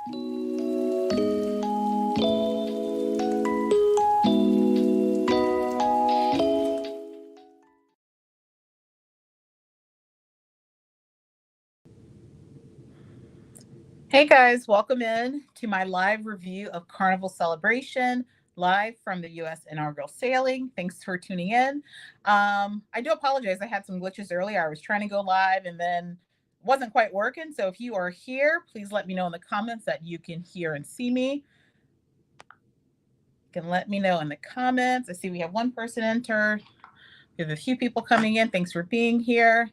Hey guys, welcome in to my live review of Carnival Celebration, live from the US Inaugural Sailing. Thanks for tuning in. I do apologize. I had some glitches earlier. I was trying to go live and then wasn't quite working. So if you are here, please let me know in the comments that you can hear and see me. You can let me know in the comments. I see we have one person entered. We have a few people coming in. Thanks for being here.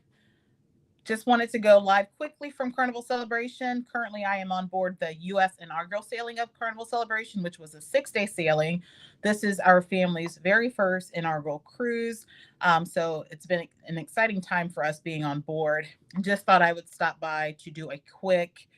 Just wanted to go live quickly from Carnival Celebration. Currently, I am on board the U.S. inaugural sailing of Carnival Celebration, which was a 6-day sailing. This is our family's very first inaugural cruise. So it's been an exciting time for us being on board. Just thought I would stop by to do a quick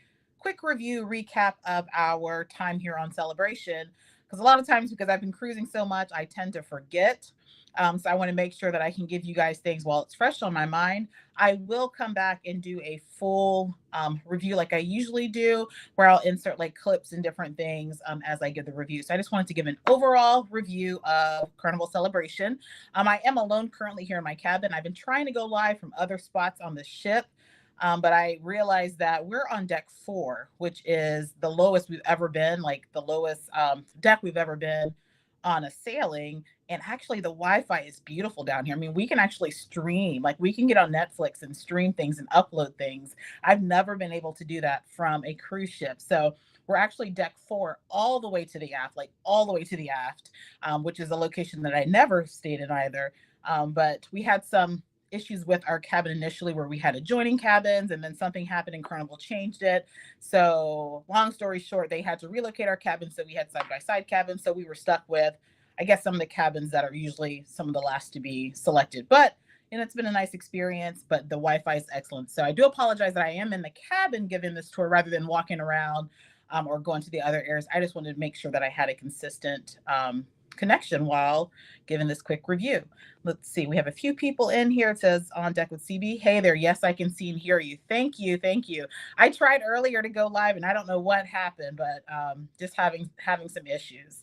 review recap of our time here on Celebration. Because a lot of times, because I've been cruising so much, I tend to forget. So I want to make sure that I can give you guys things while it's fresh on my mind. I will come back and do a full review like I usually do, where I'll insert like clips and different things as I give the review. So I just wanted to give an overall review of Carnival Celebration. I am alone currently here in my cabin. I've been trying to go live from other spots on the ship. But I realized that we're on deck 4, which is the lowest we've ever been, like the lowest deck we've ever been on a sailing. And actually, the Wi-Fi is beautiful down here. I mean, we can actually stream, like we can get on Netflix and stream things and upload things. I've never been able to do that from a cruise ship. So we're actually deck 4 all the way to the aft, like all the way to the aft, which is a location that I never stayed in either. But we had some issues with our cabin initially where we had adjoining cabins and then something happened and Carnival changed it. So long story short, they had to relocate our cabins. So we had side-by-side cabins. So we were stuck with, I guess, some of the cabins that are usually some of the last to be selected. But and it's been a nice experience, but the Wi-Fi is excellent. So I do apologize that I am in the cabin giving this tour rather than walking around or going to the other areas. I just wanted to make sure that I had a consistent connection while giving this quick review. Let's see, we have a few people in here. It says on deck with CB. Hey there, yes, I can see and hear you. Thank you. I tried earlier to go live and I don't know what happened, but just having some issues.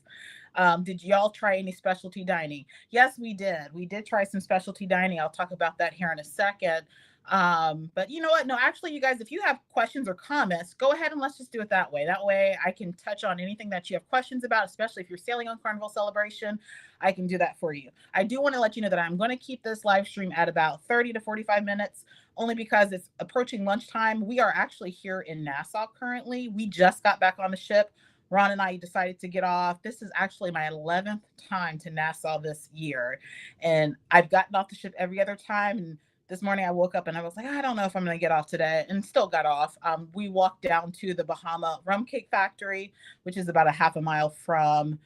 Did y'all try any specialty dining? Yes, we did. We did try some specialty dining. I'll talk about that here in a second. But you know what? No, actually, you guys, if you have questions or comments, go ahead and let's just do it that way. That way I can touch on anything that you have questions about, especially if you're sailing on Carnival Celebration. I can do that for you. I do want to let you know that I'm going to keep this live stream at about 30 to 45 minutes, only because it's approaching lunchtime. We are actually here in Nassau currently. We just got back on the ship. Ron and I decided to get off. This is actually my 11th time to Nassau this year. And I've gotten off the ship every other time. And this morning I woke up and I was like, I don't know if I'm going to get off today, and still got off. We walked down to the Bahama Rum Cake Factory, which is about a half a mile from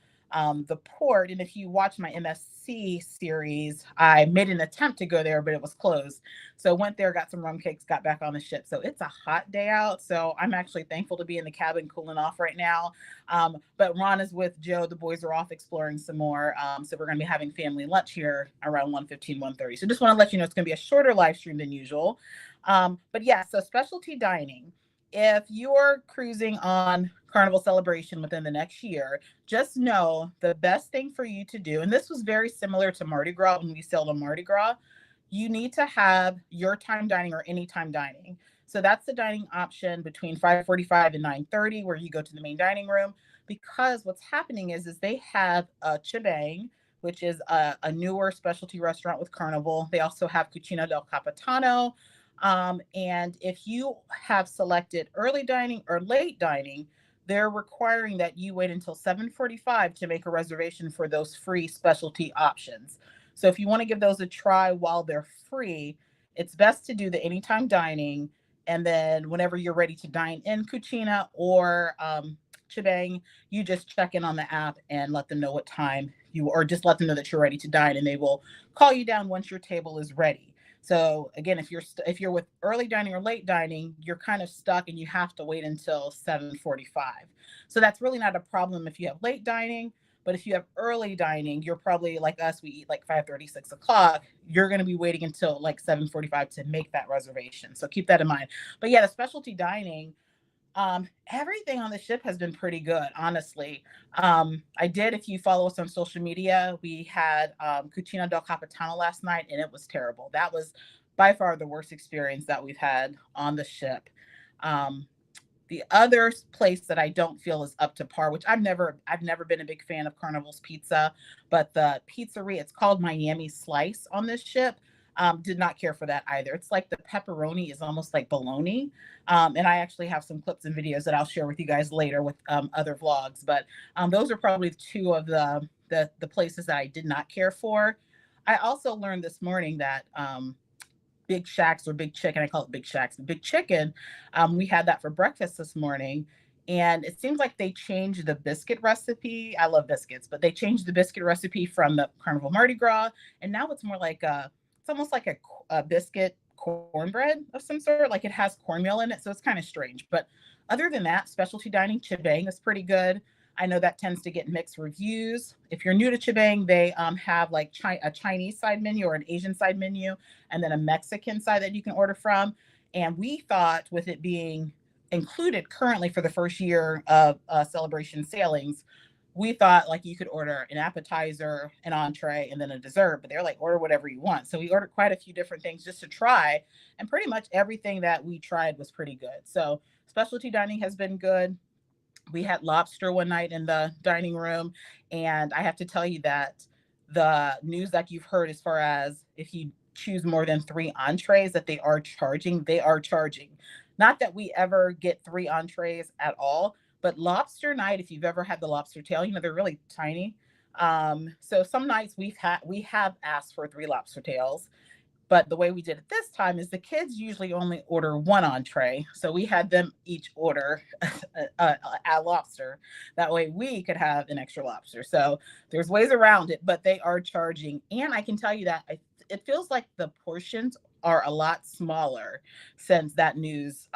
the port. And if you watch my MSC series, I made an attempt to go there, but it was closed. So went there, got some rum cakes, got back on the ship. So it's a hot day out. So I'm actually thankful to be in the cabin cooling off right now. But Ron is with Joe. The boys are off exploring some more. So we're going to be having family lunch here around 1:15, 1:30. So just want to let you know it's going to be a shorter live stream than usual. But yeah, so specialty dining. If you're cruising on Carnival Celebration within the next year, just know the best thing for you to do, and this was very similar to Mardi Gras when we sailed on Mardi Gras, you need to have your time dining or anytime dining. So that's the dining option between 5:45 and 9:30, where you go to the main dining room. Because what's happening is they have Chibang, which is a newer specialty restaurant with Carnival. They also have Cucina del Capitano. And if you have selected early dining or late dining, they're requiring that you wait until 7:45 to make a reservation for those free specialty options. So if you want to give those a try while they're free, it's best to do the anytime dining. And then whenever you're ready to dine in Cucina or Chibang, you just check in on the app and let them know what time or just let them know that you're ready to dine, and they will call you down once your table is ready. So again, if you're with early dining or late dining, you're kind of stuck and you have to wait until 7:45. So that's really not a problem if you have late dining. But if you have early dining, you're probably like us, we eat like 5:30, 6 o'clock. You're going to be waiting until like 7:45 to make that reservation. So keep that in mind. But yeah, the specialty dining, Everything on the ship has been pretty good, honestly. I did, if you follow us on social media, we had Cucina del Capitano last night, and it was terrible. That was by far the worst experience that we've had on the ship. Um, the other place that I don't feel is up to par, which I've never been a big fan of Carnival's pizza, but the pizzeria, it's called Miami Slice on this ship. Did not care for that either. It's like the pepperoni is almost like bologna. And I actually have some clips and videos that I'll share with you guys later with other vlogs. But those are probably two of the places that I did not care for. I also learned this morning that Big Shacks or Big Chicken. I call it Big Shacks. Big Chicken. We had that for breakfast this morning. And it seems like they changed the biscuit recipe. I love biscuits, but they changed the biscuit recipe from the Carnival Mardi Gras. And now it's more like it's almost like a biscuit cornbread of some sort. Like it has cornmeal in it. So it's kind of strange. But other than that, specialty dining Chibang is pretty good. I know that tends to get mixed reviews. If you're new to Chibang, they have like a Chinese side menu or an Asian side menu, and then a Mexican side that you can order from. And we thought, with it being included currently for the first year of celebration sailings, we thought like you could order an appetizer, an entree, and then a dessert, but they're like, order whatever you want. So we ordered quite a few different things just to try. And pretty much everything that we tried was pretty good. So specialty dining has been good. We had lobster one night in the dining room. And I have to tell you that the news that you've heard, as far as if you choose more than 3 entrees, that they are charging. Not that we ever get 3 entrees at all, but lobster night, if you've ever had the lobster tail, they're really tiny. So some nights we have asked for 3 lobster tails. But the way we did it this time is the kids usually only order 1 entree. So we had them each order a lobster. That way we could have an extra lobster. So there's ways around it, but they are charging. And I can tell you that it feels like the portions are a lot smaller since that news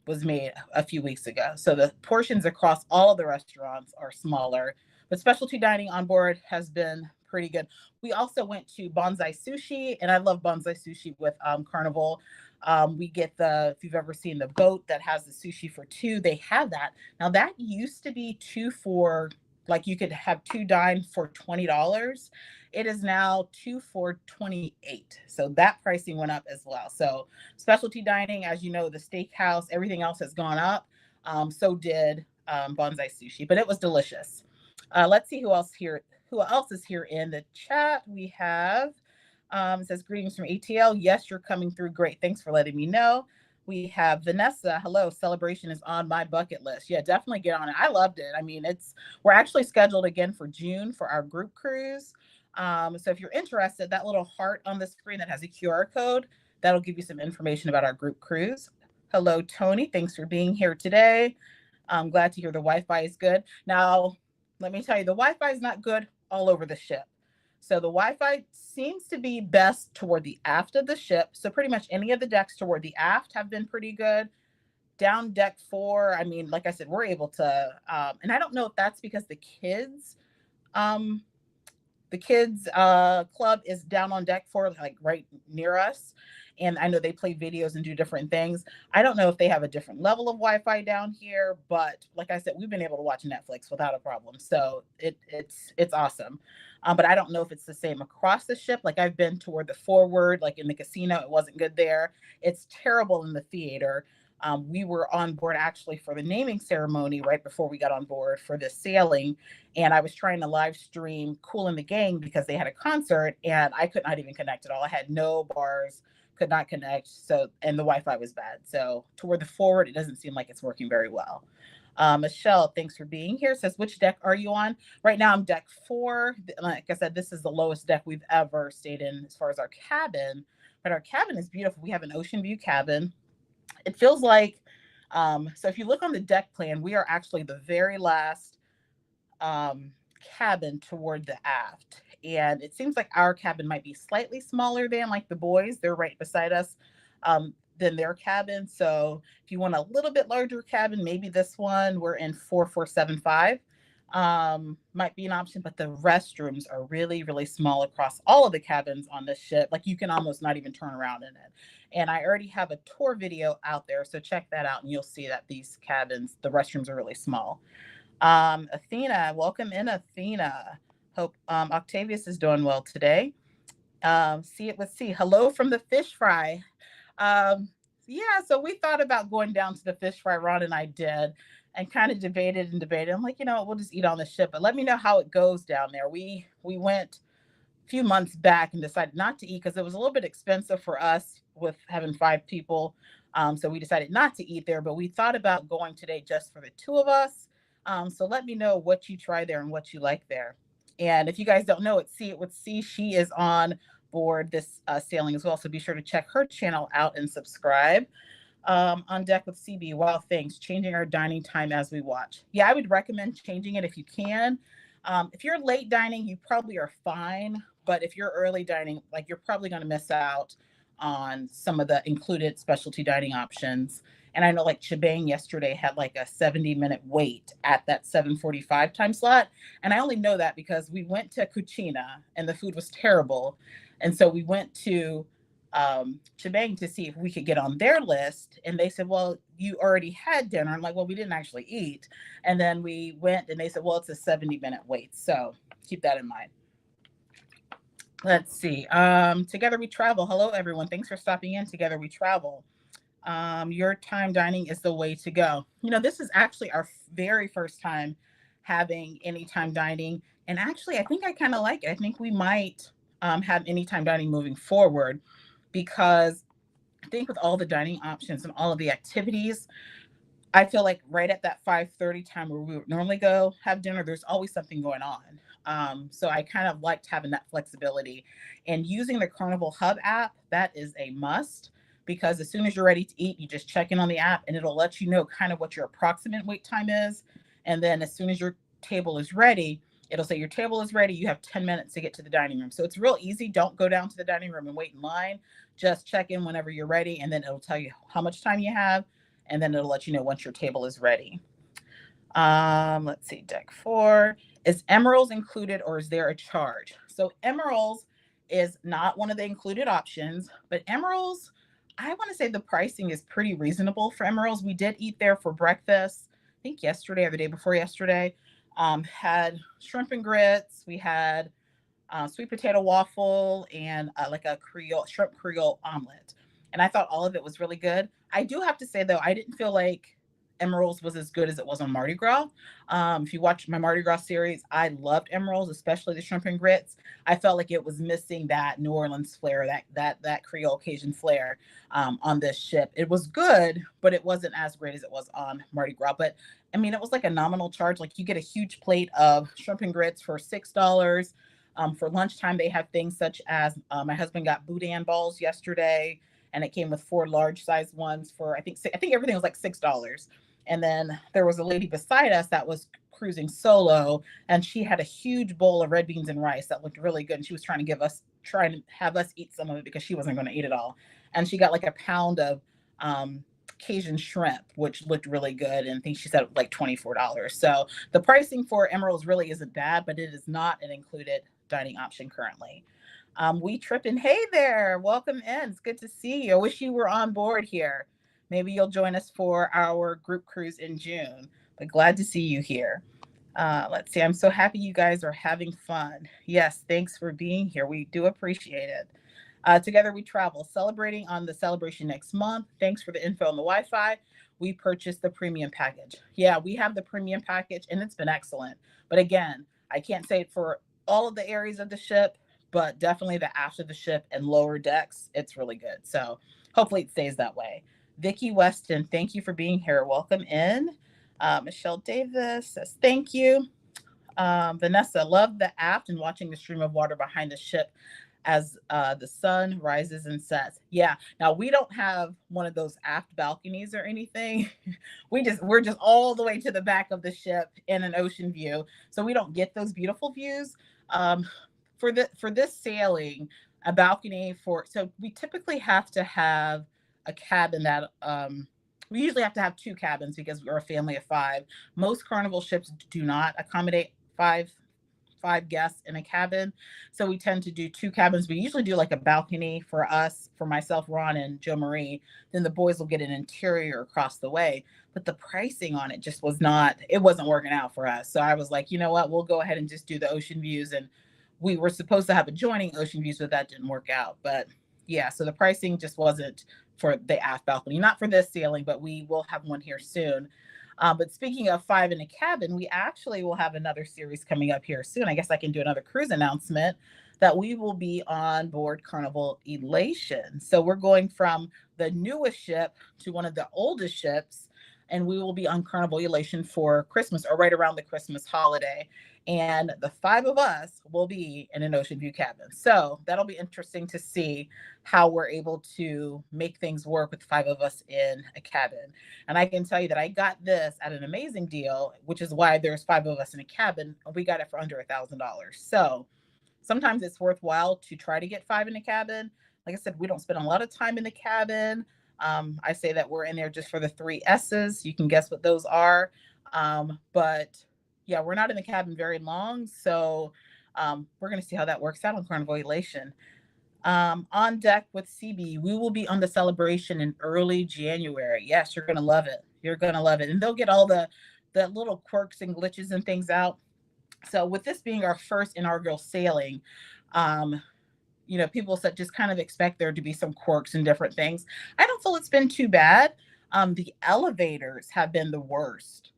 was made a few weeks ago. So the portions across all of the restaurants are smaller. But specialty dining on board has been pretty good. We also went to Bonsai Sushi, and I love Bonsai Sushi with Carnival. We get if you've ever seen the boat that has the sushi for 2, they have that. Now that used to be 2 for, like you could have 2 dine for $20. It is now 2 for $28. So that pricing went up as well. So specialty dining, as you know, the steakhouse, everything else has gone up. So did Bonsai Sushi, but it was delicious. Let's see who else is here in the chat. We have, it says, greetings from ATL. Yes, you're coming through. Great. Thanks for letting me know. We have Vanessa. Hello. Celebration is on my bucket list. Yeah, definitely get on it. I loved it. I mean, we're actually scheduled again for June for our group cruise. So if you're interested, that little heart on the screen that has a QR code, that'll give you some information about our group cruise. Hello, Tony. Thanks for being here today. I'm glad to hear the Wi-Fi is good. Now, let me tell you, the Wi-Fi is not good all over the ship. So the Wi-Fi seems to be best toward the aft of the ship. So pretty much any of the decks toward the aft have been pretty good. Down deck 4, I mean, like I said, we're able to, and I don't know if that's because the kids club is down on deck 4, like right near us. And I know they play videos and do different things. I don't know if they have a different level of Wi-Fi down here, but like I said, we've been able to watch Netflix without a problem. So it's awesome. But I don't know if it's the same across the ship. Like I've been toward the forward, like in the casino, it wasn't good there. It's terrible in the theater. We were on board actually for the naming ceremony right before we got on board for this sailing. And I was trying to live stream Kool and the Gang because they had a concert and I could not even connect at all. I had no bars, could not connect. So, and the Wi-Fi was bad. So toward the forward, it doesn't seem like it's working very well. Michelle, thanks for being here. Says, which deck are you on? Right now I'm deck 4. Like I said, this is the lowest deck we've ever stayed in as far as our cabin, but our cabin is beautiful. We have an ocean view cabin. It feels like, so if you look on the deck plan, we are actually the very last cabin toward the aft. And it seems like our cabin might be slightly smaller than like the boys. They're right beside us than their cabin. So if you want a little bit larger cabin, maybe this one, we're in 4475. might be an option, but the restrooms are really, really small across all of the cabins on this ship. Like you can almost not even turn around in it. And I already have a tour video out there, so check that out and you'll see that these cabins, the restrooms are really small. Athena, welcome in, Athena. Hope Octavius is doing well today. See it with C. Hello from the fish fry. Yeah, so we thought about going down to the fish fry. Ron and I did, and kind of debated and debated. I'm like, we'll just eat on the ship, but let me know how it goes down there. We went a few months back and decided not to eat because it was a little bit expensive for us with having 5 people. So we decided not to eat there, but we thought about going today just for the 2 of us. So let me know what you try there and what you like there. And if you guys don't know, it's See It With C. She is on board this sailing as well. So be sure to check her channel out and subscribe. On deck with CB. Wow, thanks. Changing our dining time as we watch. Yeah, I would recommend changing it if you can. If you're late dining, you probably are fine. But if you're early dining, like you're probably going to miss out on some of the included specialty dining options. And I know like Chibang yesterday had like a 70-minute wait at that 7:45 time slot. And I only know that because we went to Cucina and the food was terrible. And so we went to Chibang to see if we could get on their list. And they said, well, you already had dinner. I'm like, well, we didn't actually eat. And then we went and they said, well, it's a 70-minute wait. So keep that in mind. Let's see. Together We Travel. Hello, everyone. Thanks for stopping in. Together We Travel. Your time dining is the way to go. This is actually our very first time having anytime dining. And actually, I think I kind of like it. I think we might have anytime dining moving forward because I think with all the dining options and all of the activities, I feel like right at that 5:30 time where we would normally go have dinner, there's always something going on. So I kind of liked having that flexibility. And using the Carnival Hub app, that is a must because as soon as you're ready to eat, you just check in on the app and it'll let you know kind of what your approximate wait time is. And then as soon as your table is ready, it'll say your table is ready. You have 10 minutes to get to the dining room. So it's real easy. Don't go down to the dining room and wait in line. Just check in whenever you're ready, and then it'll tell you how much time you have, and then it'll let you know once your table is ready. Let's see, deck 4. Is Emerils included or is there a charge? So Emerils is not one of the included options, but Emerils, I want to say the pricing is pretty reasonable for Emerils. We did eat there for breakfast, I think yesterday or the day before yesterday. Had shrimp and grits. We had sweet potato waffle and like a shrimp Creole omelet. And I thought all of it was really good. I do have to say though, I didn't feel like Emerils was as good as it was on Mardi Gras. If you watch my Mardi Gras series, I loved Emerils, especially the shrimp and grits. I felt like it was missing that New Orleans flair, that Creole Cajun flair on this ship. It was good, but it wasn't as great as it was on Mardi Gras. But I mean, it was like a nominal charge. Like you get a huge plate of shrimp and grits for $6. For lunchtime, they have things such as my husband got boudin balls yesterday, and it came with 4 large size ones for I think everything was like $6. And then there was a lady beside us that was cruising solo, and she had a huge bowl of red beans and rice that looked really good. And she was trying to have us eat some of it because she wasn't going to eat it all. And she got like a pound of Cajun shrimp, which looked really good. And I think she said like $24. So the pricing for Emerils really isn't bad, but it is not an included dining option currently. We tripping. Hey there, welcome in. It's good to see you. I wish you were on board here. Maybe you'll join us for our group cruise in June, but glad to see you here. Let's see. I'm so happy you guys are having fun. Yes, thanks for being here. We do appreciate it. Together We Travel, celebrating on the celebration next month. Thanks for the info on the Wi-Fi. We purchased the premium package. Yeah, we have the premium package and it's been excellent. But again, I can't say it for all of the areas of the ship, but definitely the after the ship and lower decks, it's really good. So hopefully it stays that way. Vicki Weston, thank you for being here. Welcome in. Michelle Davis says thank you. Vanessa, love the app and watching the stream of water behind the ship as the sun rises and sets. Yeah. Now we don't have one of those aft balconies or anything. We're just all the way to the back of the ship in an ocean view. So we don't get those beautiful views. For this sailing, a balcony so we typically have to have a cabin that we usually have to have 2 cabins because we're a family of 5. Most Carnival ships do not accommodate five guests in a cabin. So we tend to do 2 cabins. We usually do like a balcony for us, for myself, Ron, and Joe Marie. Then the boys will get an interior across the way. But the pricing on it just it wasn't working out for us. So I was like, you know what, we'll go ahead and just do the ocean views. And we were supposed to have adjoining ocean views, but that didn't work out. But yeah, so the pricing just wasn't for the aft balcony, not for this sailing, but we will have one here soon. But speaking of 5 in a cabin, we actually will have another series coming up here soon. I guess I can do another cruise announcement that we will be on board Carnival Elation. So we're going from the newest ship to one of the oldest ships, and we will be on Carnival Elation for Christmas, or right around the Christmas holiday. And the 5 of us will be in an ocean view cabin. So that'll be interesting to see how we're able to make things work with 5 of us in a cabin. And I can tell you that I got this at an amazing deal, which is why there's 5 of us in a cabin. We got it for under $1,000. So sometimes it's worthwhile to try to get 5 in a cabin. Like I said, we don't spend a lot of time in the cabin. I say that we're in there just for the 3 S's. You can guess what those are. But yeah, we're not in the cabin very long. So we're going to see how that works out on Carnival Elation. On deck with CB, we will be on the celebration in early January. Yes, you're going to love it. You're going to love it. And they'll get all the little quirks and glitches and things out. So with this being our first inaugural sailing, people just kind of expect there to be some quirks and different things. I don't feel it's been too bad. The elevators have been the worst.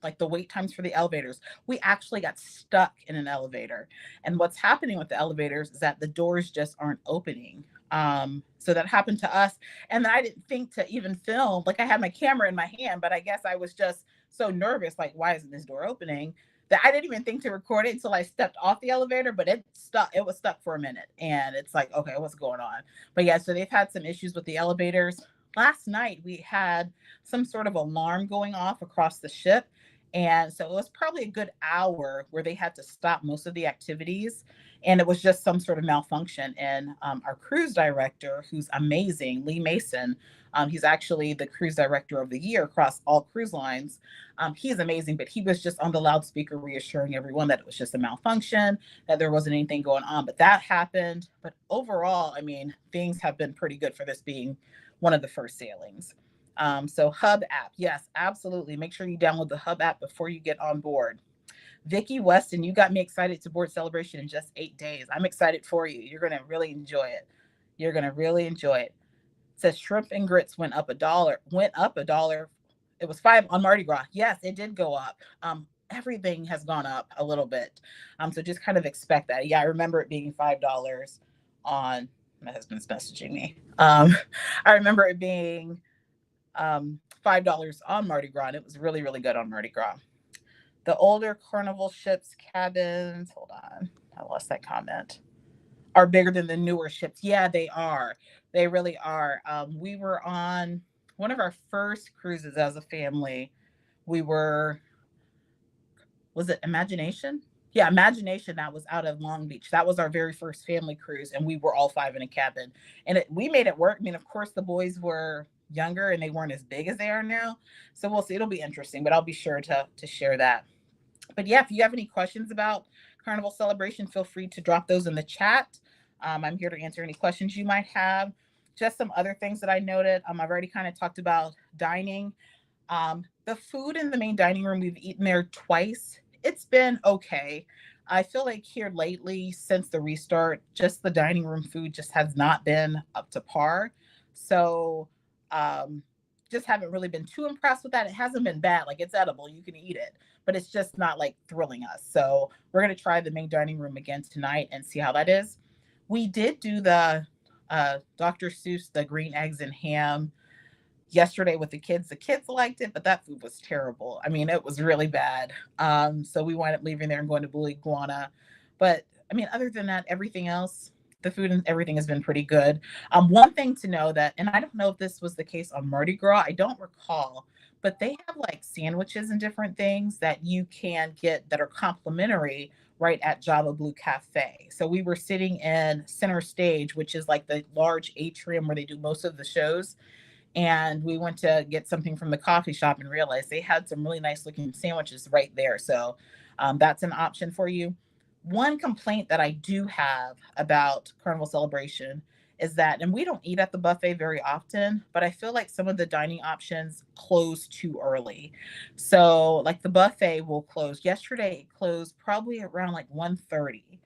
Like the wait times for the elevators. We actually got stuck in an elevator. And what's happening with the elevators is that the doors just aren't opening. So that happened to us. And I didn't think to even film. Like I had my camera in my hand, but I guess I was just so nervous. Like, why isn't this door opening? That I didn't even think to record it until I stepped off the elevator, but it was stuck for a minute. And it's like, okay, what's going on? But yeah, so they've had some issues with the elevators. Last night, we had some sort of alarm going off across the ship. And so it was probably a good hour where they had to stop most of the activities. And it was just some sort of malfunction. And our cruise director, who's amazing, Lee Mason, he's actually the cruise director of the year across all cruise lines. He's amazing, but he was just on the loudspeaker reassuring everyone that it was just a malfunction, that there wasn't anything going on. But that happened. But overall, I mean, things have been pretty good for this being one of the first sailings. So Hub app. Yes, absolutely. Make sure you download the Hub app before you get on board. Vicki Weston, you got me excited to board Celebration in just 8 days. I'm excited for you. You're going to really enjoy it. You're going to really enjoy it. It says shrimp and grits went up $1. It was $5 on Mardi Gras. Yes, it did go up. Everything has gone up a little bit. So just kind of expect that. Yeah, I remember it being $5 on, my husband's messaging me. I remember it being $5 on Mardi Gras. And it was really, really good on Mardi Gras. The older Carnival ships cabins, hold on, I lost that comment, are bigger than the newer ships. Yeah, they are. They really are. We were on one of our first cruises as a family. Was it Imagination? Yeah, Imagination. That was out of Long Beach. That was our very first family cruise. And we were all 5 in a cabin. And we made it work. I mean, of course, the boys were younger and they weren't as big as they are now. So we'll see. It'll be interesting, but I'll be sure to share that. But yeah, if you have any questions about Carnival Celebration, feel free to drop those in the chat. I'm here to answer any questions you might have. Just some other things that I noted. I've already kind of talked about dining. The food in the main dining room, we've eaten there twice. It's been okay. I feel like here lately, since the restart, just the dining room food just has not been up to par. So just haven't really been too impressed with that. It hasn't been bad. Like, it's edible. You can eat it. But it's just not like thrilling us. So we're going to try the main dining room again tonight and see how that is. We did do the Dr. Seuss, the green eggs and ham yesterday with the kids. The kids liked it, but that food was terrible. I mean, it was really bad. So we wound up leaving there and going to Blue Iguana. But I mean, other than that, everything else, the food and everything has been pretty good. One thing to know that, and I don't know if this was the case on Mardi Gras, I don't recall, but they have like sandwiches and different things that you can get that are complimentary right at Java Blue Cafe. So we were sitting in center stage, which is like the large atrium where they do most of the shows. and we went to get something from the coffee shop and realized they had some really nice looking sandwiches right there. So that's an option for you. One complaint that I do have about Carnival Celebration is that, and we don't eat at the buffet very often, but I feel like some of the dining options close too early. So like the buffet will close. Yesterday it closed probably around like 1:30.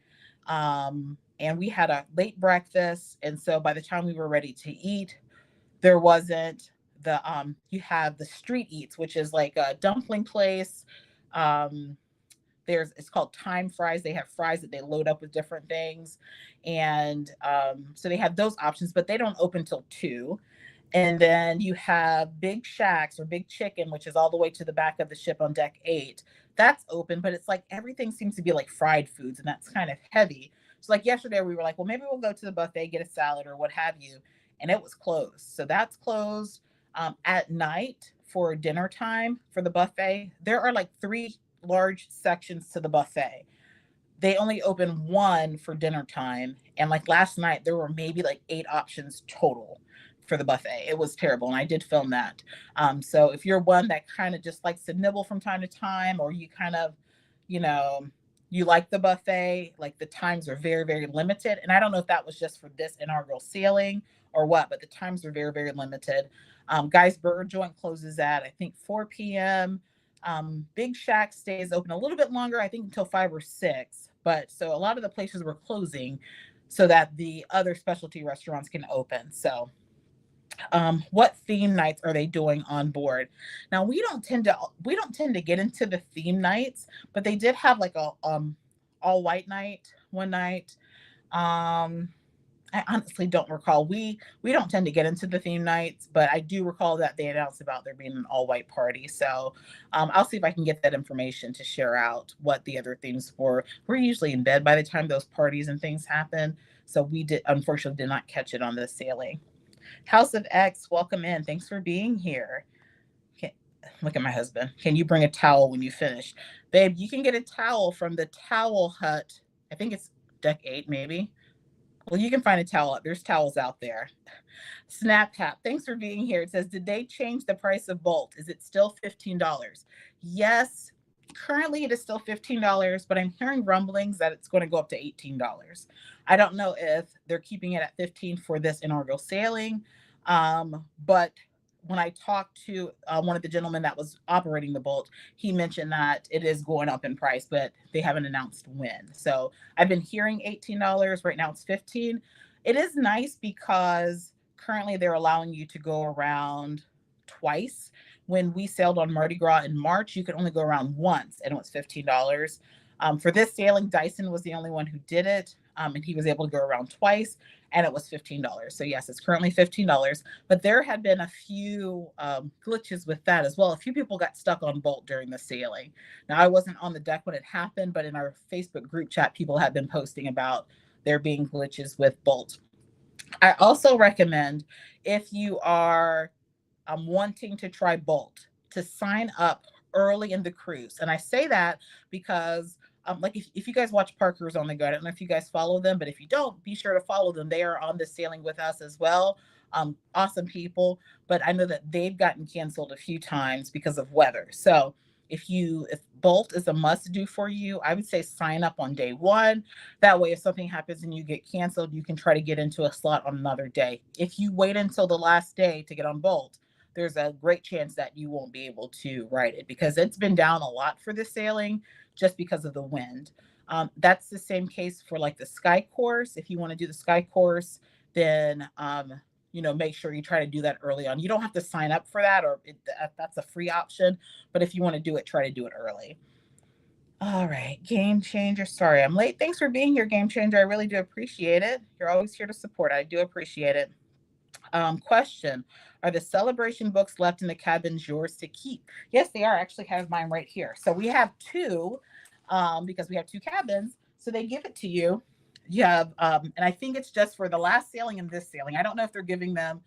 And we had a late breakfast. And so by the time we were ready to eat, there wasn't the you have the street eats, which is like a dumpling place. Um it's called time fries. They have fries that they load up with different things. And so they have those options, but they don't open till 2. And then you have Big Shacks or Big Chicken, which is all the way to the back of the ship on deck 8. That's open, but it's like everything seems to be like fried foods, and that's kind of heavy. So like yesterday we were like, well, maybe we'll go to the buffet, get a salad or what have you. And it was closed. So that's closed. At night for dinner time for the buffet, there are like 3 large sections to the buffet. They only open 1 for dinner time. And like last night, there were maybe like 8 options total for the buffet. It was terrible. And I did film that. So if you're one that kind of just likes to nibble from time to time, or you kind of, you know, you like the buffet, like the times are very, very limited. And I don't know if that was just for this inaugural sailing or what, but the times are very, very limited. Guy's Burger Joint closes at, I think, 4 p.m. Big Shack stays open a little bit longer, I think until 5 or 6. But so a lot of the places were closing so that the other specialty restaurants can open. So what theme nights are they doing on board? Now we don't tend to get into the theme nights, but they did have like a all white night one night. I honestly don't recall. We don't tend to get into the theme nights, but I do recall that they announced about there being an all white party. So I'll see if I can get that information to share out what the other themes were. We're usually in bed by the time those parties and things happen, so we unfortunately did not catch it on the sailing. House of X, welcome in. Thanks for being here. Look at my husband. Can you bring a towel when you finish? Babe, you can get a towel from the towel hut. I think it's deck 8, maybe. Well, you can find a towel. There's towels out there. Snap Tap, thanks for being here. It says, did they change the price of Bolt? Is it still $15? Yes, currently it is still $15, but I'm hearing rumblings that it's going to go up to $18. I don't know if they're keeping it at 15 for this inaugural sailing, but when I talked to one of the gentlemen that was operating the Bolt, he mentioned that it is going up in price, but they haven't announced when. So I've been hearing $18. Right now it's 15. It is nice because currently they're allowing you to go around twice. When we sailed on Mardi Gras in March, you could only go around once, and it was $15. For this sailing, Dyson was the only one who did it, and he was able to go around twice, and it was $15. So yes, it's currently $15, but there had been a few glitches with that as well. A few people got stuck on Bolt during the sailing. Now, I wasn't on the deck when it happened, but in our Facebook group chat, people had been posting about there being glitches with Bolt. I also recommend, if you are wanting to try Bolt, to sign up early in the cruise. And I say that because like if you guys watch Parker's on the Go, I don't know if you guys follow them, but if you don't, be sure to follow them. They are on this sailing with us as well. Awesome people, but I know that they've gotten canceled a few times because of weather. So if Bolt is a must do for you, I would say sign up on day 1. That way, if something happens and you get canceled, you can try to get into a slot on another day. If you wait until the last day to get on Bolt, there's a great chance that you won't be able to ride it, because it's been down a lot for this sailing just because of the wind. That's the same case for like the Sky Course. If you want to do the Sky Course, then make sure you try to do that early on. You don't have to sign up for that, or that's a free option, but if you want to do it, try to do it early. All right, Game Changer. Sorry, I'm late. Thanks for being here, Game Changer. I really do appreciate it. You're always here to support. I do appreciate it. Question: are the celebration books left in the cabins yours to keep? Yes, they are. I actually have mine right here. So we have 2, because we have 2 cabins. So they give it to you. You have, and I think it's just for the last sailing and this sailing. I don't know if they're giving them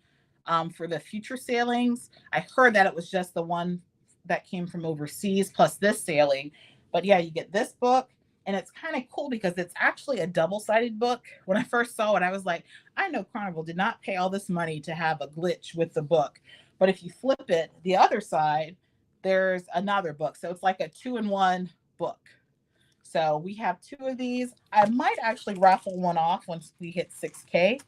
for the future sailings. I heard that it was just the one that came from overseas plus this sailing. But yeah, you get this book. You get the And it's kind of cool because it's actually a double-sided book. When I first saw it, I was like, I know Carnival did not pay all this money to have a glitch with the book. But if you flip it, the other side, there's another book. So it's like a 2-in-1 book. So we have 2 of these. I might actually raffle one off once we hit 6K.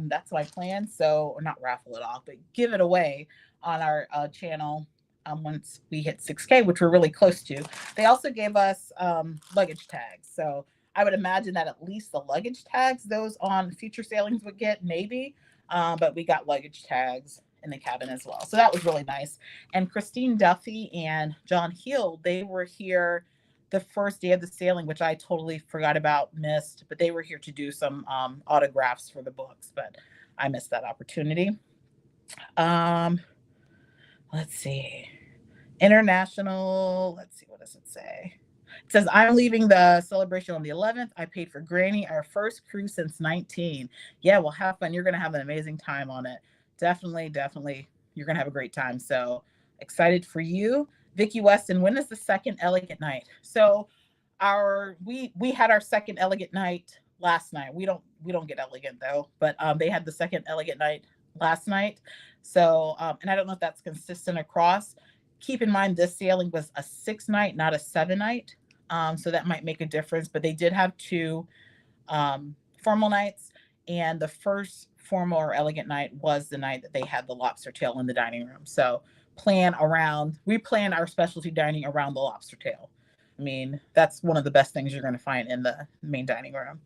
That's my plan. So, or not raffle it off, but give it away on our channel once we hit 6K, which we're really close to. They also gave us luggage tags. So I would imagine that at least the luggage tags, those on future sailings would get, maybe. But we got luggage tags in the cabin as well. So that was really nice. And Christine Duffy and John Hill, they were here the first day of the sailing, which I totally forgot about, missed, but they were here to do some autographs for the books, but I missed that opportunity. Let's see. International, let's see, what does it say? It says, I'm leaving the celebration on the 11th. I paid for Granny, our first cruise since 19. Yeah, well, have fun. You're going to have an amazing time on it. Definitely, definitely. You're going to have a great time. So excited for you. Vicki Weston, when is the second elegant night? So we had our second elegant night last night. We don't get elegant though, but they had the second elegant night last night. So and I don't know if that's consistent across. Keep in mind this sailing was a 6-night, not a 7-night. So that might make a difference, but they did have 2 formal nights, and the first formal or elegant night was the night that they had the lobster tail in the dining room. So we plan our specialty dining around the lobster tail. I mean, that's one of the best things you're going to find in the main dining room.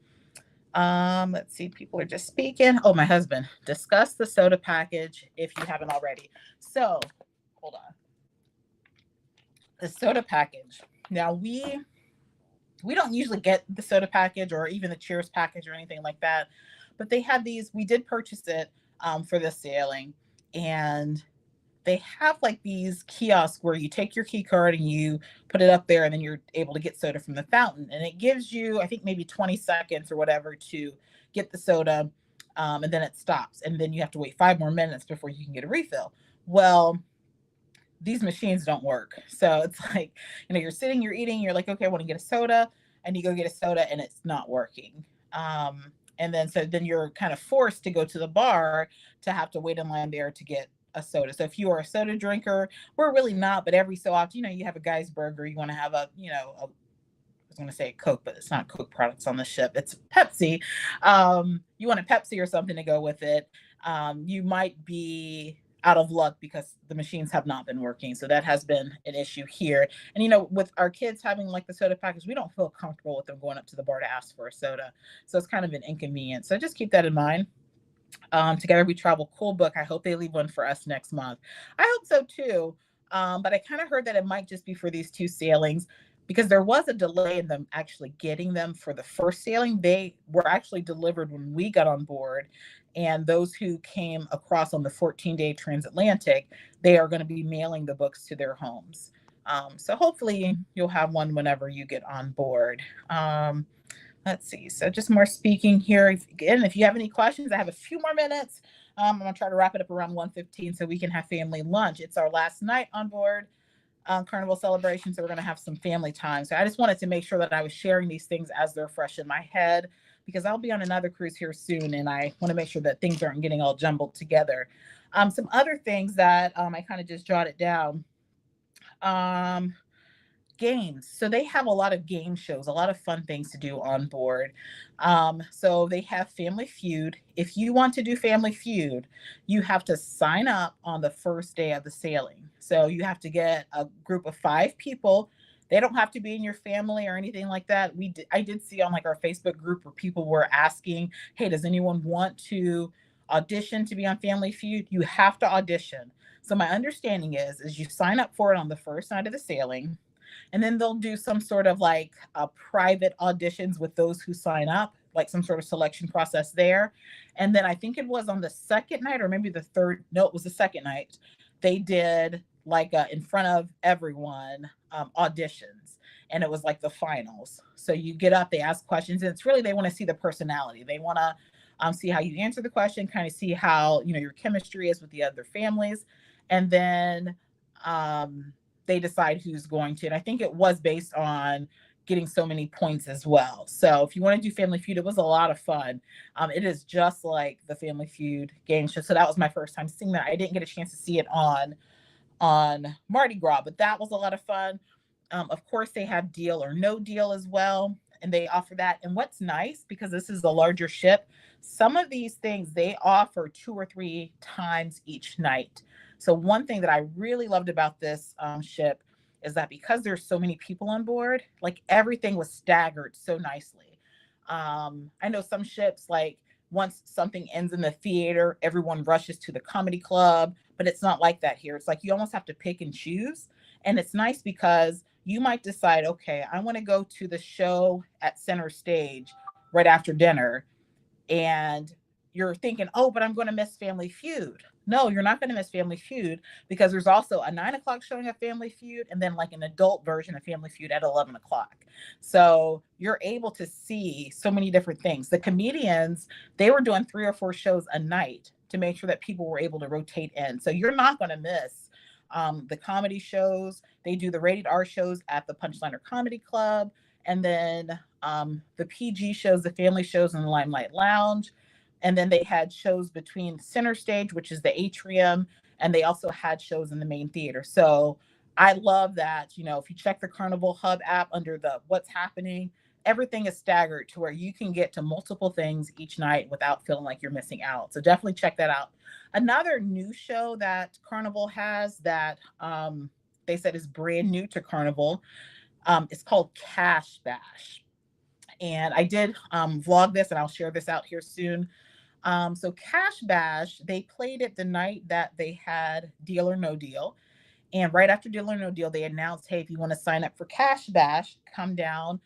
Let's see, people are just speaking. Oh, my husband, discuss the soda package if you haven't already. So hold on. The soda package. Now we don't usually get the soda package or even the Cheers package or anything like that, but they have these. We did purchase it for this sailing, and they have like these kiosks where you take your key card and you put it up there, and then you're able to get soda from the fountain. And it gives you, I think, maybe 20 seconds or whatever to get the soda, and then it stops. And then you have to wait 5 more minutes before you can get a refill. Well, these machines don't work. So it's like, you're sitting, you're eating, you're like, okay, I want to get a soda. And you go get a soda and it's not working. And then you're kind of forced to go to the bar to have to wait in line there to get a soda. So if you are a soda drinker, we're really not, but every so often, you have a guy's burger, you want to have I was going to say Coke, but it's not Coke products on the ship. It's Pepsi. You want a Pepsi or something to go with it. You might be out of luck because the machines have not been working. So that has been an issue here. And, with our kids having like the soda package, we don't feel comfortable with them going up to the bar to ask for a soda. So it's kind of an inconvenience. So just keep that in mind. Together We Travel cool book. I hope they leave one for us next month. I hope so too. But I kind of heard that it might just be for these 2 sailings because there was a delay in them actually getting them for the first sailing. They were actually delivered when we got on board. And those who came across on the 14-day transatlantic, they are going to be mailing the books to their homes. So hopefully you'll have one whenever you get on board. Let's see. So just more speaking here. Again, if you have any questions, I have a few more minutes. I'm going to try to wrap it up around 1:15 so we can have family lunch. It's our last night on board Carnival Celebration, so we're going to have some family time. So I just wanted to make sure that I was sharing these things as they're fresh in my head, because I'll be on another cruise here soon, and I want to make sure that things aren't getting all jumbled together. Some other things that I kind of just jotted down. Games. So they have a lot of game shows, a lot of fun things to do on board. So they have Family Feud. If you want to do Family Feud, you have to sign up on the first day of the sailing. So you have to get a group of 5 people. They don't have to be in your family or anything like that. I did see on like our Facebook group where people were asking, hey, does anyone want to audition to be on Family Feud? You have to audition. So my understanding is you sign up for it on the first night of the sailing. And then they'll do some sort of like private auditions with those who sign up, like some sort of selection process there. And then I think it was on the second night or maybe the third. No, it was the second night. They did like in front of everyone auditions. And it was like the finals. So you get up, they ask questions, and it's really, they want to see the personality. They want to see how you answer the question, kind of see how, your chemistry is with the other families. And then they decide who's going to, and I think it was based on getting so many points as well. So if you want to do Family Feud, it was a lot of fun. It is just like the Family Feud game show. So that was my first time seeing that. I didn't get a chance to see it on Mardi Gras, but that was a lot of fun. Of course, they have Deal or No Deal as well, and they offer that. And what's nice, because this is a larger ship, some of these things they offer 2 or 3 times each night. So one thing that I really loved about this ship is that because there's so many people on board, like everything was staggered so nicely. I know some ships, like once something ends in the theater, everyone rushes to the comedy club, but it's not like that here. It's like you almost have to pick and choose. And it's nice because you might decide, okay, I want to go to the show at center stage right after dinner, and you're thinking, oh, but I'm going to miss Family Feud. No, you're not going to miss Family Feud, because there's also a 9 o'clock showing of Family Feud, and then like an adult version of Family Feud at 11 o'clock. So you're able to see so many different things. The comedians, they were doing 3 or 4 shows a night to make sure that people were able to rotate in. So you're not going to miss the comedy shows. They do the rated R shows at the Punchliner Comedy Club, and then the PG shows, the family shows in the Limelight Lounge. And then they had shows between center stage, which is the atrium, and they also had shows in the main theater. So I love that, if you check the Carnival Hub app under the what's happening, everything is staggered to where you can get to multiple things each night without feeling like you're missing out. So definitely check that out. Another new show that Carnival has that they said is brand new to Carnival, it's called Cash Bash. And I did vlog this, and I'll share this out here soon. So Cash Bash, they played it the night that they had Deal or No Deal. And right after Deal or No Deal, they announced, hey, if you want to sign up for Cash Bash, come down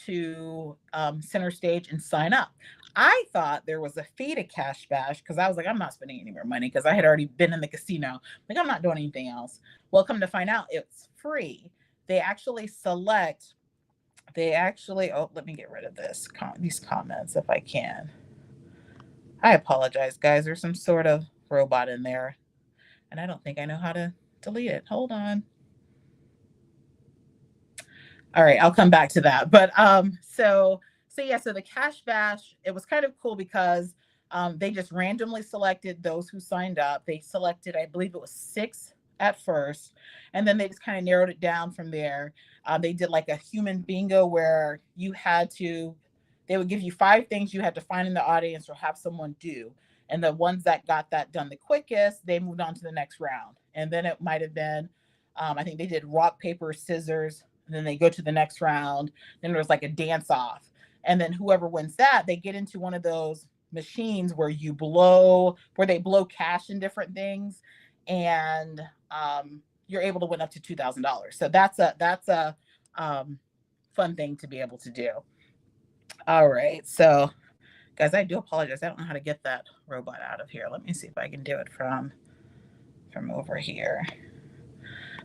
to center stage and sign up. I thought there was a fee to Cash Bash, because I was like, I'm not spending any more money, because I had already been in the casino. Like, I'm not doing anything else. Well, come to find out, it's free. They actually select, oh, let me get rid of these comments if I can. I apologize, guys. There's some sort of robot in there, and I don't think I know how to delete it. Hold on. All right, I'll come back to that. But so the Cash Bash, it was kind of cool because they just randomly selected those who signed up. They selected, I believe it was 6 at first, and then they just kind of narrowed it down from there. They did like a human bingo where they would give you 5 things you had to find in the audience or have someone do. And the ones that got that done the quickest, they moved on to the next round. And then it might have been, I think they did rock, paper, scissors, and then they go to the next round. Then there's like a dance off. And then whoever wins that, they get into one of those machines where they blow cash in different things. And you're able to win up to $2,000. So that's a fun thing to be able to do. All right. So guys, I do apologize. I don't know how to get that robot out of here. Let me see if I can do it from over here.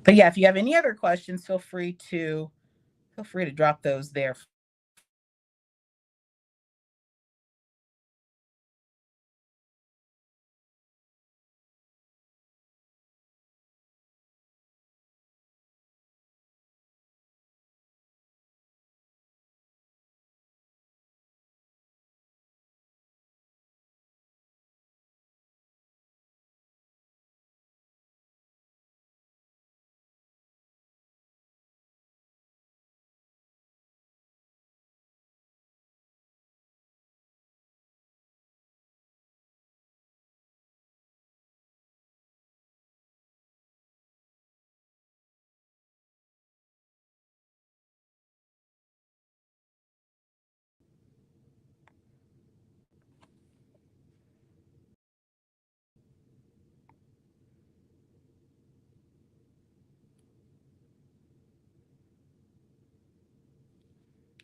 But yeah, if you have any other questions, feel free to drop those there.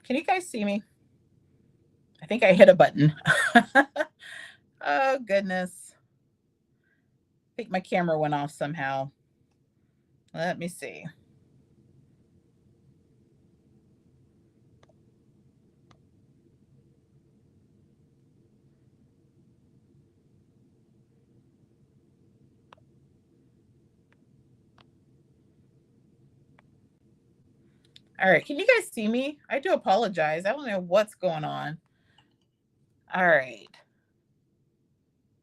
Can you guys see me? I think I hit a button. Oh, goodness. I think my camera went off somehow. Let me see. All right. Can you guys see me? I do apologize. I don't know what's going on. All right.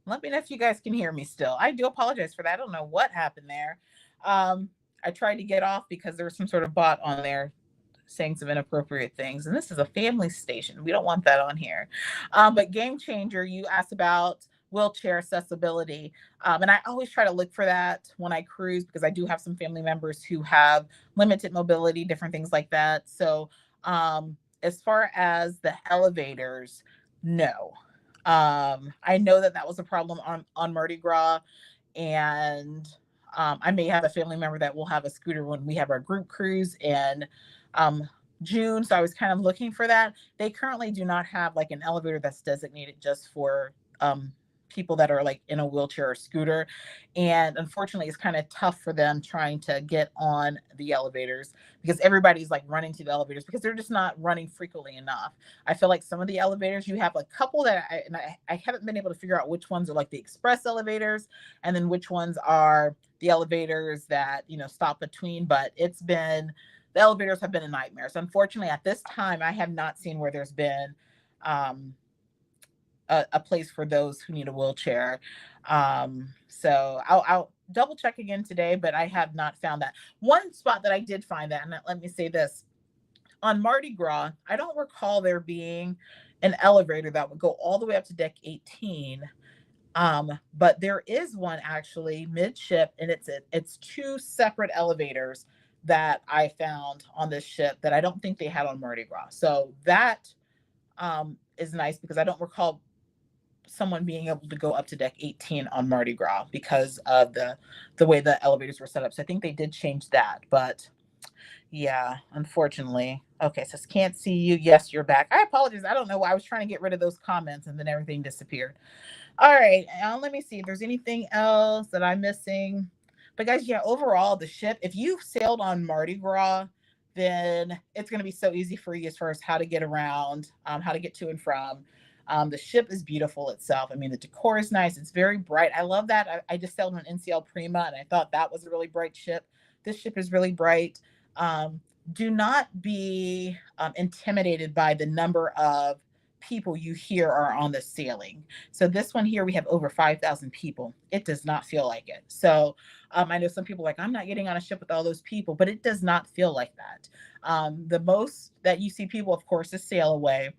Let me know if you guys can hear me still. I do apologize for that. I don't know what happened there. Um, I tried to get off because there was some sort of bot on there saying some inappropriate things. And this is a family station. We don't want that on here. But Game Changer, you asked about wheelchair accessibility. And I always try to look for that when I cruise because I do have some family members who have limited mobility, different things like that. So as far as the elevators, no. I know that that was a problem on Mardi Gras, and I may have a family member that will have a scooter when we have our group cruise in June. So I was kind of looking for that. They currently do not have like an elevator that's designated just for people that are like in a wheelchair or scooter. And unfortunately, it's kind of tough for them trying to get on the elevators because everybody's like running to the elevators because they're just not running frequently enough. I feel like some of the elevators, you have a couple that I haven't been able to figure out which ones are like the express elevators and then which ones are the elevators that, you know, stop between. But the elevators have been a nightmare. So unfortunately, at this time, I have not seen where there's been a place for those who need a wheelchair. So I'll double check again today, but I have not found that. One spot that I did find that, and let me say this, on Mardi Gras, I don't recall there being an elevator that would go all the way up to deck 18. But there is one actually midship, and it's two separate elevators that I found on this ship that I don't think they had on Mardi Gras. So that is nice because I don't recall someone being able to go up to deck 18 on Mardi Gras because of the way the elevators were set up. So I think they did change that, but yeah, unfortunately. Okay, so can't see you. Yes, you're back. I apologize. I don't know why I was trying to get rid of those comments and then everything disappeared. All right, let me see if there's anything else that I'm missing. But guys, yeah, overall, the ship, if you've sailed on Mardi Gras, then it's going to be so easy for you as far as how to get around, how to get to and from. The ship is beautiful itself. I mean, the decor is nice. It's very bright. I love that. I just sailed on NCL Prima, and I thought that was a really bright ship. This ship is really bright. Do not be intimidated by the number of people you hear are on the sailing. So this one here, we have over 5,000 people. It does not feel like it. So I know some people are like, I'm not getting on a ship with all those people, but it does not feel like that. The most that you see people, of course, is sail away.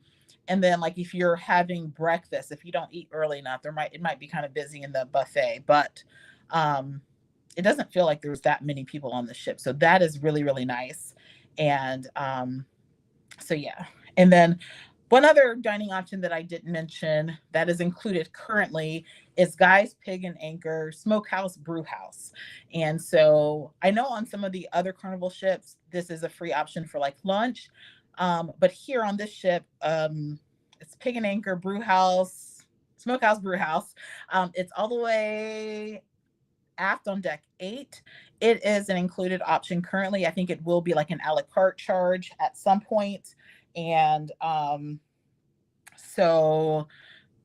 And then like if you're having breakfast, if you don't eat early enough, it might be kind of busy in the buffet, but it doesn't feel like there's that many people on the ship. So that is really, really nice. And so yeah. And then one other dining option that I didn't mention that is included currently is Guy's Pig and Anchor Smokehouse Brewhouse. And so I know on some of the other Carnival ships, this is a free option for like lunch. But here on this ship, it's Pig and Anchor Brewhouse, Smokehouse Brewhouse. It's all the way aft on deck 8. It is an included option currently. I think it will be like an a la carte charge at some point. And so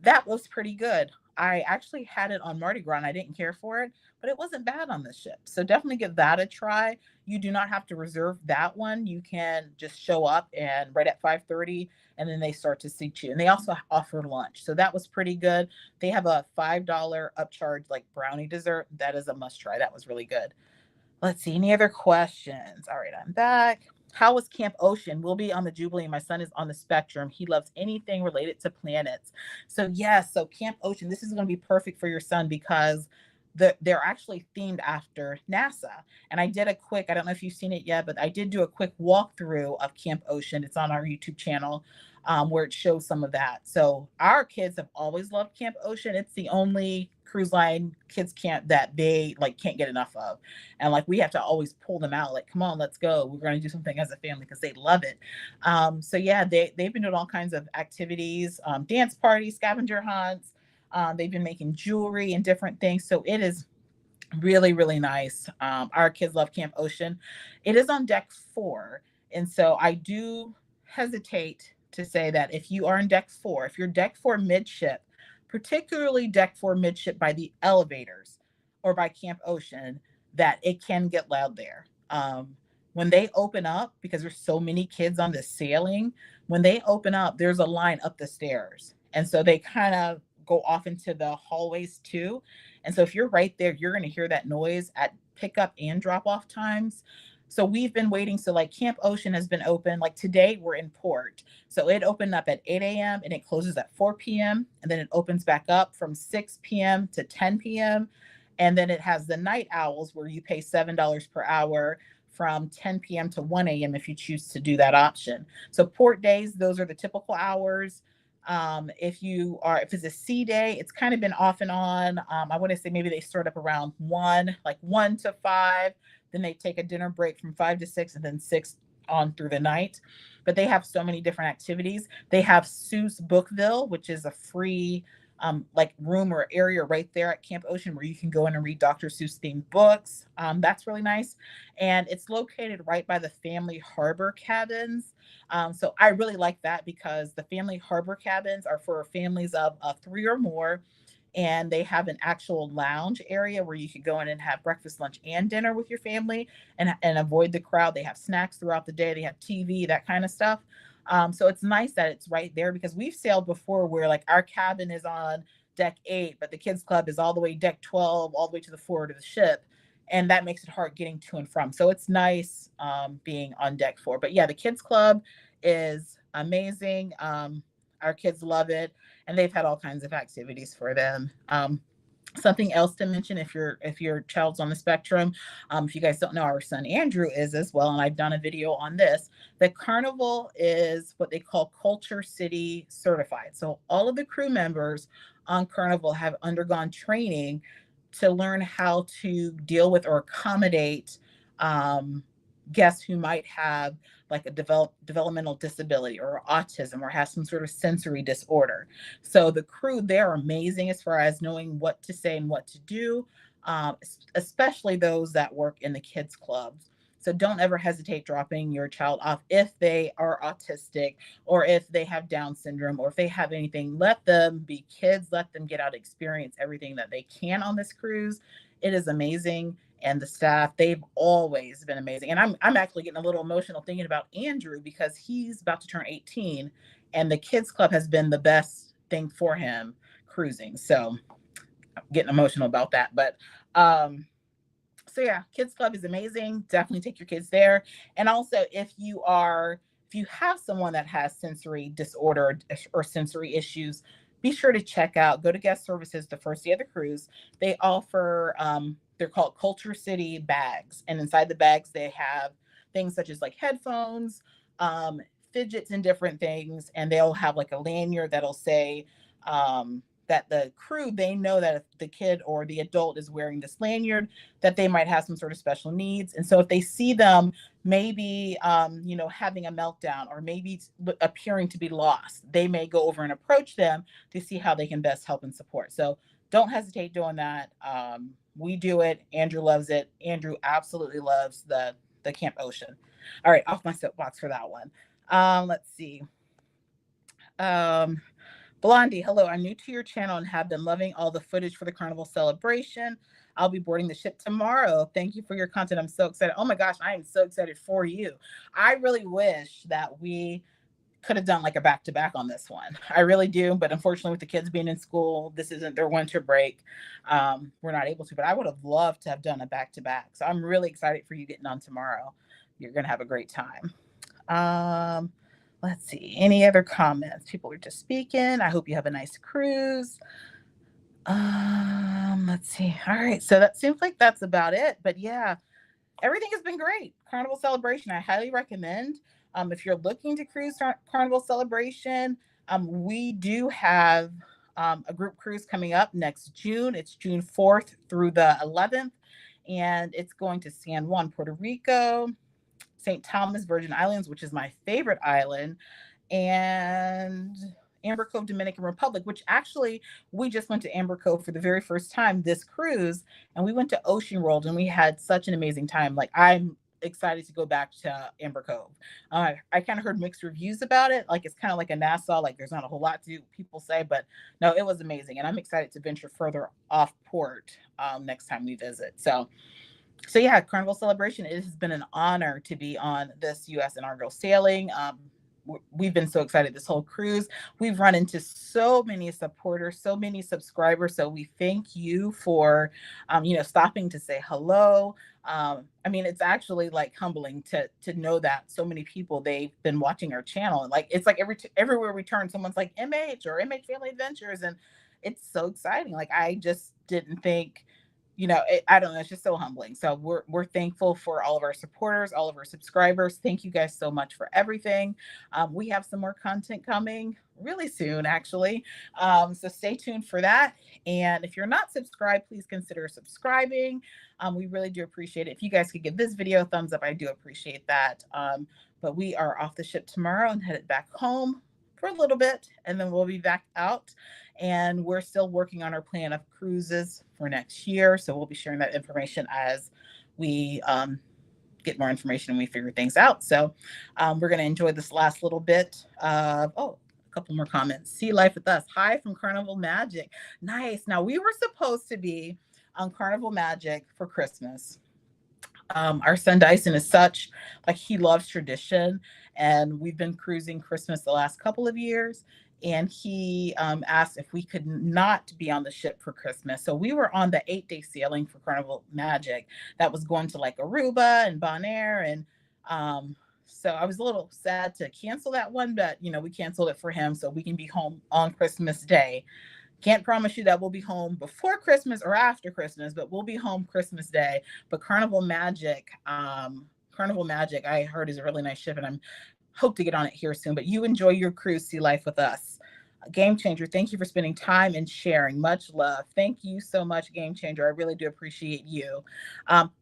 that was pretty good. I actually had it on Mardi Gras and I didn't care for it, but it wasn't bad on this ship. So definitely give that a try. You do not have to reserve that one. You can just show up and right at 5:30 and then they start to seat you. And they also offer lunch. So that was pretty good. They have a $5 upcharge like brownie dessert. That is a must try. That was really good. Let's see, any other questions? All right, I'm back. How was Camp Ocean? We'll be on the Jubilee. My son is on the spectrum. He loves anything related to planets. So yes, so Camp Ocean, this is going to be perfect for your son because they're actually themed after NASA. And I did I don't know if you've seen it yet, but I did do a quick walkthrough of Camp Ocean. It's on our YouTube channel where it shows some of that. So our kids have always loved Camp Ocean. It's the only cruise line kids can't that they like can't get enough of, and like we have to always pull them out like, come on, let's go, we're going to do something as a family because they love it. So yeah, they've been doing all kinds of activities, dance parties, scavenger hunts. They've been making jewelry and different things, so it is really, really nice. Our kids love Camp Ocean. It is on deck 4, and so I do hesitate to say that if you are in deck 4, if you're deck 4 midship, particularly deck 4 midship by the elevators or by Camp Ocean, that it can get loud there. when they open up, because there's so many kids on the sailing, when they open up, there's a line up the stairs. And so they kind of go off into the hallways too. And so if you're right there, you're going to hear that noise at pickup and drop off times. So we've been waiting. So like Camp Ocean has been open. Like today we're in port. So it opened up at 8 a.m. and it closes at 4 p.m. And then it opens back up from 6 p.m. to 10 p.m. And then it has the night owls where you pay $7 per hour from 10 p.m. to 1 a.m. if you choose to do that option. So port days, those are the typical hours. If it's a sea day, it's kind of been off and on. I want to say maybe they start up around 1, like 1 to 5. Then they take a dinner break from 5 to 6, and then 6 on through the night. But they have so many different activities. They have Seuss Bookville, which is a free like room or area right there at Camp Ocean where you can go in and read Dr. Seuss themed books. That's really nice. And it's located right by the family harbor cabins. So I really like that because the family harbor cabins are for families of 3 or more. And they have an actual lounge area where you could go in and have breakfast, lunch, and dinner with your family and avoid the crowd. They have snacks throughout the day. They have TV, that kind of stuff. So it's nice that it's right there because we've sailed before where like our cabin is on deck 8, but the kids club is all the way deck 12, all the way to the forward of the ship. And that makes it hard getting to and from. So it's nice being on deck 4. But yeah, the kids club is amazing. Our kids love it, and they've had all kinds of activities for them. Something else to mention if your child's on the spectrum, if you guys don't know, our son Andrew is as well, and I've done a video on this. The Carnival is what they call Culture City certified. So all of the crew members on Carnival have undergone training to learn how to deal with or accommodate guests who might have like a developmental disability or autism or have some sort of sensory disorder. So the crew, they're amazing as far as knowing what to say and what to do, especially those that work in the kids clubs. So don't ever hesitate dropping your child off if they are autistic or if they have Down syndrome or if they have anything. Let them be kids. Let them get out, experience everything that they can on this cruise. It is amazing. And the staff, they've always been amazing. And I'm actually getting a little emotional thinking about Andrew because he's about to turn 18 and the kids club has been the best thing for him cruising. So I'm getting emotional about that. But so yeah, kids club is amazing. Definitely take your kids there. And also if you have someone that has sensory disorder or sensory issues, be sure to check out, go to guest services the first day of the cruise. They offer they're called Culture City bags. And inside the bags, they have things such as like headphones, fidgets and different things. And they'll have like a lanyard that'll say that the crew, they know that if the kid or the adult is wearing this lanyard, that they might have some sort of special needs. And so if they see them maybe, having a meltdown or maybe appearing to be lost, they may go over and approach them to see how they can best help and support. So don't hesitate doing that. We do it. Andrew loves it. Andrew absolutely loves the Camp Ocean. All right, off my soapbox for that one. Let's see. Blondie, hello. I'm new to your channel and have been loving all the footage for the Carnival celebration. I'll be boarding the ship tomorrow. Thank you for your content. I'm so excited. Oh my gosh, I am so excited for you. I really wish that we could have done like a back-to-back on this one. I really do, but unfortunately with the kids being in school, this isn't their winter break. We're not able to, but I would have loved to have done a back-to-back. So I'm really excited for you getting on tomorrow. You're going to have a great time. Let's see. Any other comments? People are just speaking. I hope you have a nice cruise. Let's see. All right. So that seems like that's about it. But yeah, everything has been great. Carnival Celebration, I highly recommend. If you're looking to cruise Carnival Celebration, we do have a group cruise coming up next June. It's June 4th through the 11th, and it's going to San Juan, Puerto Rico, St. Thomas, Virgin Islands, which is my favorite island, and Amber Cove, Dominican Republic, which actually we just went to Amber Cove for the very first time this cruise, and we went to Ocean World and we had such an amazing time. Like I'm excited to go back to Amber Cove. I kind of heard mixed reviews about it. Like it's kind of like a Nassau, like there's not a whole lot to do, people say, but no, it was amazing. And I'm excited to venture further off port next time we visit. So So yeah, Carnival Celebration, it has been an honor to be on this U.S. inaugural sailing. We've been so excited this whole cruise. We've run into so many supporters, so many subscribers. So we thank you for, stopping to say hello. I mean, it's actually like humbling to know that so many people, they've been watching our channel, and like it's like everywhere we turn, someone's like MH or MH Family Adventures, and it's so exciting. Like I just didn't think, I don't know, it's just so humbling. So we're thankful for all of our supporters, all of our subscribers. Thank you guys so much for everything. We have some more content coming really soon, actually. So stay tuned for that. And if you're not subscribed, please consider subscribing. We really do appreciate it. If you guys could give this video a thumbs up, I do appreciate that. But we are off the ship tomorrow and headed back home for a little bit, and then we'll be back out. And we're still working on our plan of cruises for next year. So we'll be sharing that information as we get more information and we figure things out. So we're going to enjoy this last little bit of, a couple more comments. Sea life with us. Hi from Carnival Magic. Nice. Now, we were supposed to be on Carnival Magic for Christmas. Our son Dyson is such, like, he loves tradition, and we've been cruising Christmas the last couple of years, and he asked if we could not be on the ship for Christmas. So we were on the 8-day sailing for Carnival Magic that was going to like Aruba and Bonaire, and so I was a little sad to cancel that one, but we canceled it for him so we can be home on Christmas Day. Can't promise you that we'll be home before Christmas or after Christmas, but we'll be home Christmas Day. But Carnival Magic, I heard, is a really nice ship, and I'm hope to get on it here soon. But you enjoy your cruise, Sea Life with us. Game Changer, thank you for spending time and sharing. Much love. Thank you so much, Game Changer. I really do appreciate you.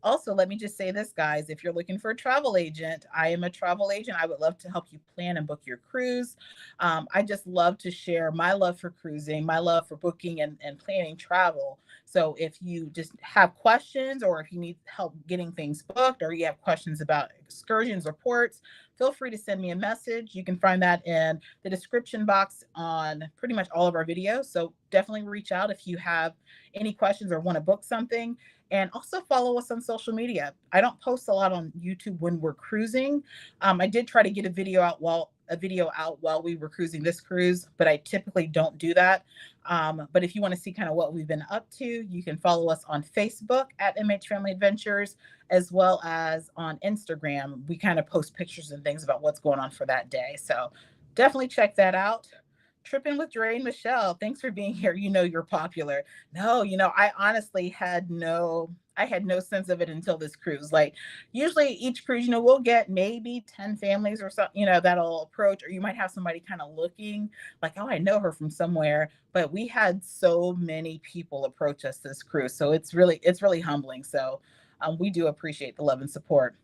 Also, let me just say this, guys. If you're looking for a travel agent, I am a travel agent. I would love to help you plan and book your cruise. I just love to share my love for cruising, my love for booking and planning travel. So if you just have questions, or if you need help getting things booked, or you have questions about excursions or ports, feel free to send me a message. You can find that in the description box on pretty much all of our videos. So definitely reach out if you have any questions or want to book something. And also follow us on social media. I don't post a lot on YouTube when we're cruising. I did try to get a video out while we were cruising this cruise, but I typically don't do that. But if you want to see kind of what we've been up to, you can follow us on Facebook at MH Family Adventures, as well as on Instagram. We kind of post pictures and things about what's going on for that day. So definitely check that out. Tripping with Dre and Michelle, thanks for being here. You're popular. No, I honestly had no sense of it until this cruise. Like, usually each cruise, we'll get maybe 10 families or something, that'll approach, or you might have somebody kind of looking like, oh, I know her from somewhere. But we had so many people approach us this cruise. So it's really humbling. So we do appreciate the love and support.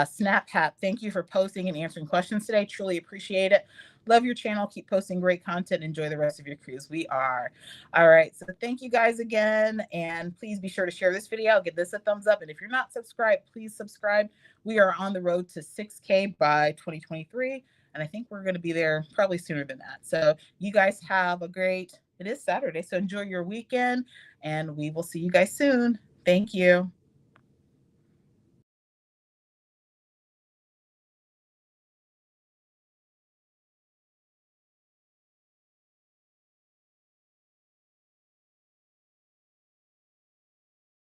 Snap Hat, thank you for posting and answering questions today. Truly appreciate it. Love your channel. Keep posting great content. Enjoy the rest of your cruise. We are. All right. So thank you guys again. And please be sure to share this video. Give this a thumbs up. And if you're not subscribed, please subscribe. We are on the road to 6K by 2023. And I think we're going to be there probably sooner than that. So you guys have a great, it is Saturday, so enjoy your weekend. And we will see you guys soon. Thank you.